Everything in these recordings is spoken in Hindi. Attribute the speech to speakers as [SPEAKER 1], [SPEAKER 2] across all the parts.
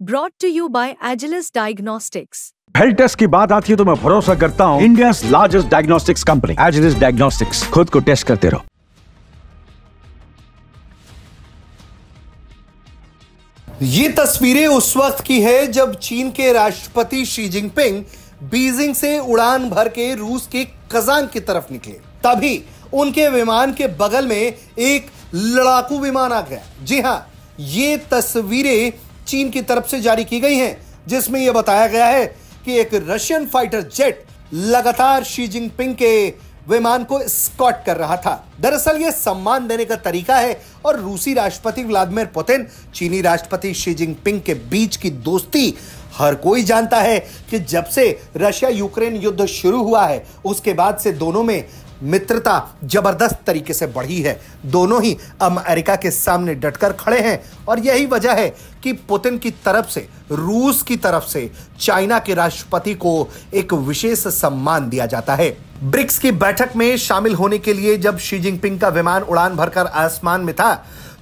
[SPEAKER 1] Brought to you by Agilus Diagnostics.
[SPEAKER 2] Health test की बात आती है तो मैं भरोसा करता हूँ India largest diagnostics company Agilus diagnostics. खुद को टेस्ट करते रहो।
[SPEAKER 3] ये तस्वीरें उस वक्त की है जब चीन के राष्ट्रपति शी जिनपिंग बीजिंग से उड़ान भर के रूस के कजान की तरफ निकले। तभी उनके विमान के बगल में एक लड़ाकू विमान आ गया। जी हां, ये तस्वीरें चीन की तरफ से जारी की गई हैं, जिसमें यह बताया गया है कि एक रशियन फाइटर जेट लगातार शी जिनपिंग के विमान को स्कॉट कर रहा था। दरअसल यह सम्मान देने का तरीका है और रूसी राष्ट्रपति व्लादिमीर पुतिन, चीनी राष्ट्रपति शी जिनपिंग के बीच की दोस्ती हर कोई जानता है कि जब से रशिया यूक्रेन युद्ध शुरू हुआ है उसके बाद से दोनों में मित्रता जबरदस्त तरीके से बढ़ी है। दोनों ही अमेरिका के सामने डटकर खड़े हैं और यही वजह है कि पुतिन की तरफ से, रूस की तरफ से चाइना के राष्ट्रपति को एक विशेष सम्मान दिया जाता है। ब्रिक्स की बैठक में शामिल होने के लिए जब शी जिनपिंग का विमान उड़ान भरकर आसमान में था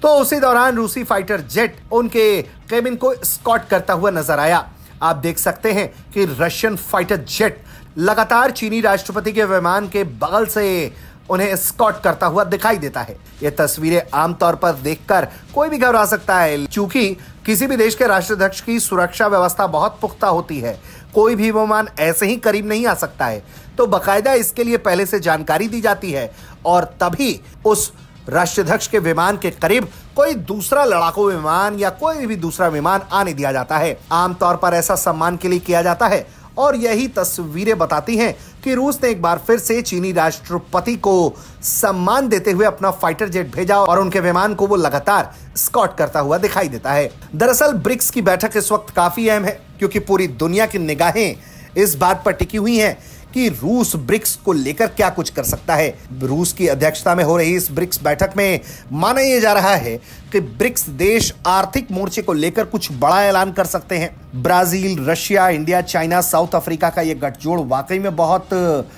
[SPEAKER 3] तो उसी दौरान रूसी फाइटर जेट उनके केबिन को स्कॉट करता हुआ नजर आया। आप देख सकते हैं कि रशियन फाइटर जेट लगातार चीनी राष्ट्रपति के विमान के बगल से उन्हें स्कॉट करता हुआ दिखाई देता है। ये तस्वीरें आमतौर पर देखकर कोई भी घबरा सकता है, क्योंकि किसी भी देश के राष्ट्राध्यक्ष की सुरक्षा व्यवस्था बहुत पुख्ता होती है। कोई भी विमान ऐसे ही करीब नहीं आ सकता है, तो बाकायदा इसके लिए पहले से जानकारी दी जाती है और तभी उस राष्ट्राध्यक्ष के विमान के करीब कोई दूसरा लड़ाकू विमान या कोई भी दूसरा विमान आने दिया जाता है। आमतौर पर ऐसा सम्मान के लिए किया जाता है और यही तस्वीरें बताती हैं कि रूस ने एक बार फिर से चीनी राष्ट्रपति को सम्मान देते हुए अपना फाइटर जेट भेजा और उनके विमान को वो लगातार स्कॉट करता हुआ दिखाई देता है। दरअसल ब्रिक्स की बैठक इस वक्त काफी अहम है, क्योंकि पूरी दुनिया की निगाहें इस बात पर टिकी हुई हैं कि रूस ब्रिक्स को लेकर क्या कुछ कर सकता है। रूस की अध्यक्षता में हो रही इस ब्रिक्स बैठक में माना यह जा रहा है कि ब्रिक्स देश आर्थिक मोर्चे को लेकर कुछ बड़ा ऐलान कर सकते हैं। Brazil, Russia, India, China, south Africa का यह गठजोड़ वाकई में बहुत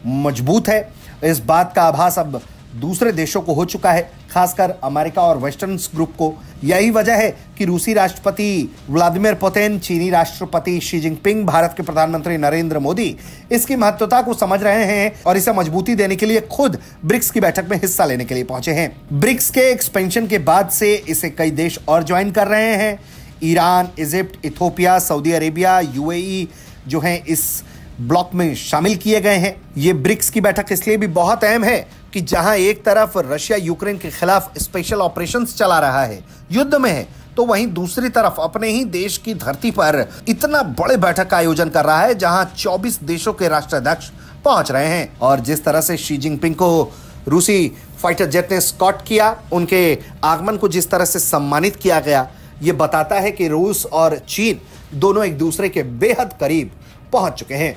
[SPEAKER 3] मजबूत है। इस बात का आभास अब दूसरे देशों को हो चुका है, खासकर अमेरिका और वेस्टर्न ग्रुप को। यही वजह है कि रूसी राष्ट्रपति व्लादिमीर पुतिन, चीनी राष्ट्रपति शी जिनपिंग, भारत के प्रधानमंत्री नरेंद्र मोदी इसकी महत्वता को समझ रहे हैं और इसे मजबूती देने के लिए खुद ब्रिक्स की बैठक में हिस्सा लेने के लिए पहुंचे हैं। ब्रिक्स के एक्सपेंशन के बाद से इसे कई देश और ज्वाइन कर रहे हैं। Iran, Egypt, Ethiopia, Saudi Arabia, UAE जो हैं इस ब्लॉक में शामिल किए गए हैं। ये ब्रिक्स की बैठक इसलिए भी बहुत अहम है कि जहां एक तरफ रशिया यूक्रेन के खिलाफ स्पेशल ऑपरेशंस चला रहा है, युद्ध में है, तो वहीं दूसरी तरफ अपने ही देश की धरती पर इतना बड़े बैठक का आयोजन कर रहा है जहां 24 देशों के राष्ट्राध्यक्ष पहुंच रहे हैं। और जिस तरह से शी जिनपिंग को रूसी फाइटर जेट ने स्कॉट किया, उनके आगमन को जिस तरह से सम्मानित किया गया, ये बताता है कि रूस और चीन दोनों एक दूसरे के बेहद करीब पहुंच चुके हैं।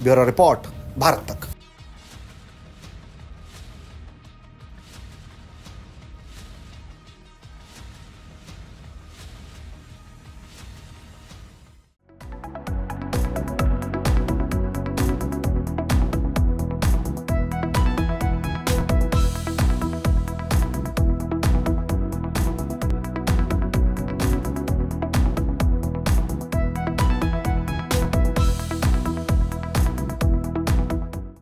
[SPEAKER 3] ब्यूरो रिपोर्ट, भारत तक।